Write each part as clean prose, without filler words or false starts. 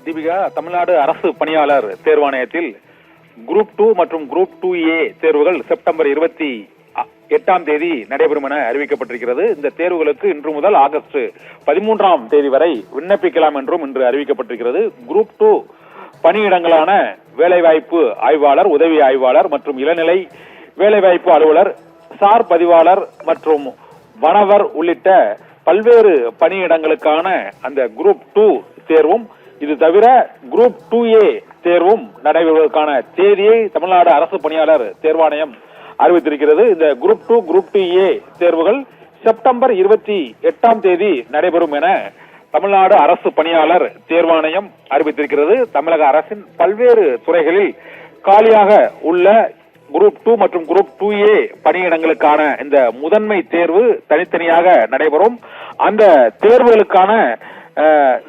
தீபிகா, தமிழ்நாடு அரசு பணியாளர் தேர்வாணையத்தில் குரூப் 2 மற்றும் குரூப் 2A தேர்வுகள் செப்டம்பர் 28ஆம் தேதி நடைபெறும் என அறிவிக்கப்பட்டிருக்கிறது. இந்த தேர்வுகளுக்கு இன்று முதல் ஆகஸ்ட் 13ஆம் தேதி வரை விண்ணப்பிக்கலாம் என்றும் இன்று அறிவிக்கப்பட்டிருக்கிறது. குரூப் 2 பணியிடங்களான வேலைவாய்ப்பு ஆய்வாளர், உதவி ஆய்வாளர் மற்றும் இளநிலை வேலைவாய்ப்பு அலுவலர், சார் பதிவாளர் மற்றும் வனவர் உள்ளிட்ட பல்வேறு பணியிடங்களுக்கான அந்த குரூப் 2 தேர்வும், இது தவிர குரூப் 2A தேர்வும் நடைபெறுவதற்கான தேதியை தமிழ்நாடு அரசு பணியாளர் தேர்வாணையம் அறிவித்திருக்கிறது. இந்த குரூப் 2, குரூப் 2A தேர்வுகள் செப்டம்பர் 28ஆம் தேதி நடைபெறும் என தமிழ்நாடு அரசு பணியாளர் தேர்வாணையம் அறிவித்திருக்கிறது. தமிழக அரசின் பல்வேறு துறைகளில் காலியாக உள்ள குரூப் 2 மற்றும் குரூப் 2A பணியிடங்களுக்கான இந்த முதன்மை தேர்வு தனித்தனியாக நடைபெறும். அந்த தேர்வுகளுக்கான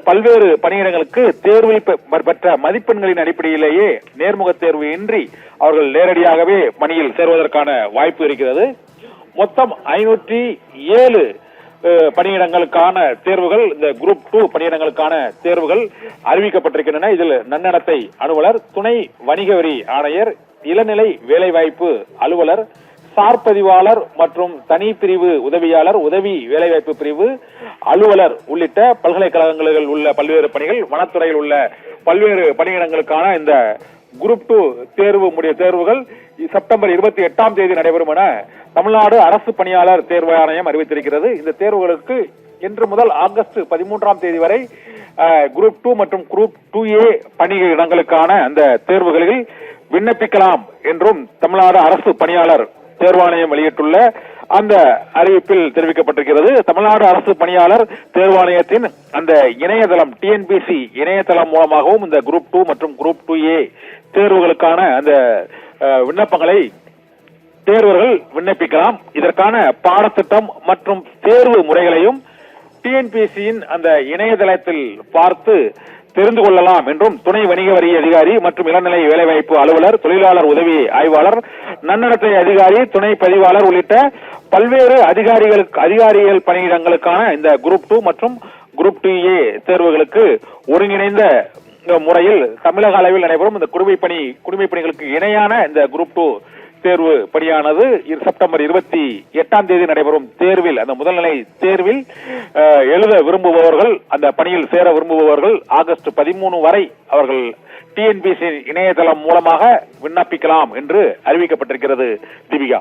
பல்வேறு பணியிடங்களுக்கு தேர்வில் பெற்ற மதிப்பெண்களின் அடிப்படையிலேயே நேர்முக தேர்வு இன்றி அவர்கள் நேரடியாகவே பணியில் சேர்வதற்கான வாய்ப்பு இருக்கிறது. மொத்தம் 507 பணியிடங்களுக்கான தேர்வுகள், இந்த குரூப் 2 பணியிடங்களுக்கான தேர்வுகள் அறிவிக்கப்பட்டிருக்கின்றன. இதில் நன்னடத்தை அலுவலர், துணை வணிக வரி ஆணையர், இளநிலை வேலைவாய்ப்பு அலுவலர், சார் பதிவாளர் மற்றும் தனி பிரிவு உதவியாளர், உதவி வேலைவாய்ப்பு பிரிவு அலுவலர் உள்ளிட்ட பல்கலைக்கழகங்களில் உள்ள பல்வேறு பணிகள், வனத்துறையில் உள்ள பல்வேறு பணியிடங்களுக்கான இந்த குரூப் 2 தேர்வுகள் செப்டம்பர் 28ஆம் தேதி நடைபெறும் என தமிழ்நாடு அரசு பணியாளர் தேர்வாணையம் அறிவித்திருக்கிறது. இந்த தேர்வுகளுக்கு இன்று முதல் ஆகஸ்ட் 13ஆம் தேதி வரை குரூப் 2 மற்றும் குரூப் 2A பணியிடங்களுக்கான அந்த தேர்வுகளில் விண்ணப்பிக்கலாம் என்றும் தமிழ்நாடு அரசு பணியாளர் தேர்வாணையம் வெளியிட்டுள்ள அந்த அறிவிப்பில் தெரிவிக்கப்பட்டிருக்கிறது. தமிழ்நாடு அரசு பணியாளர் தேர்வாணையத்தின் அந்த இணையதளம் TNPC இணையதளம் மூலமாகவும் இந்த குரூப் 2 மற்றும் குரூப் 2A தேர்வுகளுக்கான அந்த விண்ணப்பங்களை தேர்வர்கள் விண்ணப்பிக்கலாம். இதற்கான பாடத்திட்டம் மற்றும் தேர்வு முறைகளையும் TNPCயின் அந்த இணையதளத்தில் பார்த்து தெரிந்து கொள்ளலாம் என்றும் துணை வணிக வரி அதிகாரி மற்றும் இளநிலை வேலைவாய்ப்பு அலுவலர், தொழிலாளர் உதவி ஆய்வாளர், நன்னடத்தை அதிகாரி, துணை பதிவாளர் உள்ளிட்ட பல்வேறு அதிகாரிகள் பணியிடங்களுக்கான இந்த குரூப் 2 மற்றும் குரூப் 2A தேர்வுகளுக்கு ஒருங்கிணைந்த முறையில் தமிழக அளவில் நடைபெறும் இந்த குடிமைப் பணிகளுக்கு இணையான இந்த குரூப் 2 தேர்வு பணியானது செப்டம்பர் 28ஆம் தேதி நடைபெறும் தேர்வில், அந்த முதல்நிலை தேர்வில் எழுத விரும்புபவர்கள், அந்த பணியில் சேர விரும்புபவர்கள் ஆகஸ்ட் 13 வரை அவர்கள் TNPC இணையதளம் மூலமாக விண்ணப்பிக்கலாம் என்று அறிவிக்கப்பட்டிருக்கிறது. தீபிகா.